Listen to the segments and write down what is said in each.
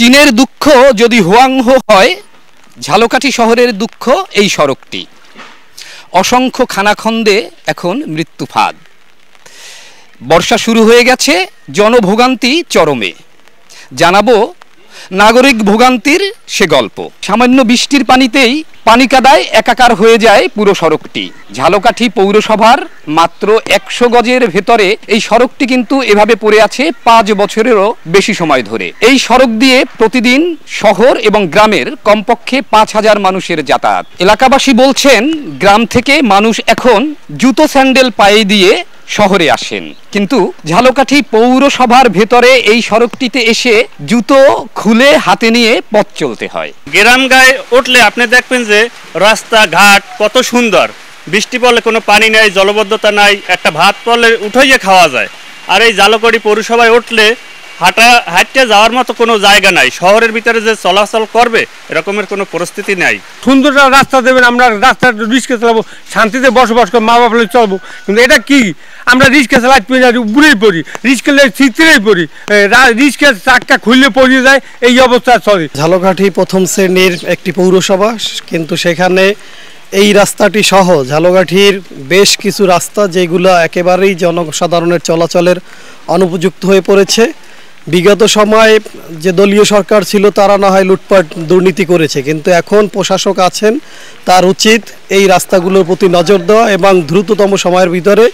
চীনের দুঃখ যদি হুয়াংহো হয়, ঝালকাঠি শহরের দুঃখ এই সড়কটি। অসংখ্য খানাখন্দে এখন মৃত্যু ফাঁদ। বর্ষা শুরু হয়ে গেছে, জনভোগান্তি চরমে। জানাবো নাগরিক ভোগান্তির সে গল্প। সামান্য বৃষ্টির পানিতেই পানি কাদায় একাকার হয়ে যায় পুরো সড়কটি। ঝালকাঠি পৌরসভার মাত্র 100 গজের ভেতরে এই সড়কটি কিন্তু এভাবে পড়ে আছে 5 বছরেরও বেশি সময় ধরে। এই সড়ক দিয়ে প্রতিদিন শহর এবং গ্রামের কমপক্ষে 5000 মানুষের যাতায়াত। এলাকাবাসী বলছেন, গ্রাম থেকে মানুষ এখন জুতো স্যান্ডেল পায়ে দিয়ে শহরে আসেন, কিন্তু ঝালকাঠি পৌরসভার ভেতরে এই সড়কটিতে এসে জুতো খুলে হাতে নিয়ে পথ চলতে হয়। গ্রাম গায়ে উঠলে আপনি দেখবেন যে রাস্তাঘাট কত সুন্দর। বৃষ্টি পড়লে কোনো পানি নাই, জলবদ্ধতা নাই, একটা ভাত পড়লে উঠাইয়ে খাওয়া যায়। আর এই ঝালকাঠি পৌরসভায় উঠলে হাঁটতে যাওয়ার মতো কোনো জায়গা নাই। শহরের ভিতরে যে চলাচল করবে এরকমের কোনো পরিস্থিতি নাই। সুন্দর রাস্তা দেবেন, আমরা রাস্তা রিক্সা চালাবো, শান্তিতে বসবাস করে মা বাবা চলবো, কিন্তু এটা কি আমরা রিক্সা চালাতে পারি না, বুড়েই পড়ি, রিক্সা চিত্রেই পড়ি, রিক্সা চাক্কা খুললে পড়ে যায়, এই অবস্থা চলে। ঝালকাঠি প্রথম শ্রেণীর একটি পৌরসভা, কিন্তু সেখানে এই রাস্তাটি সহ ঝালকাঠির বেশ কিছু রাস্তা যেগুলো একেবারেই জনসাধারণের চলাচলের অনুপযুক্ত হয়ে পড়েছে। বিগত সময়ে যে দলীয় সরকার ছিল তারা না হয় লুটপাট দুর্নীতি করেছে, কিন্তু এখন প্রশাসক আছেন, তার উচিত এই রাস্তাগুলোর প্রতি নজর দেওয়া এবং দ্রুততম সময়ের ভিতরে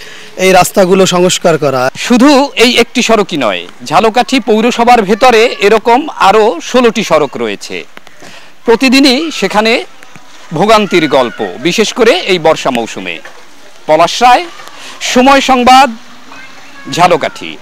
এই রাস্তাগুলো সংস্কার করা। শুধু এই একটি সড়কই নয়, ঝালকাঠি পৌরসভার ভেতরে এরকম আরও 16টি সড়ক রয়েছে। প্রতিদিনই সেখানে ভোগান্তির গল্প, বিশেষ করে এই বর্ষা মৌসুমে। পলাশ রায়, সময় সংবাদ, ঝালকাঠি।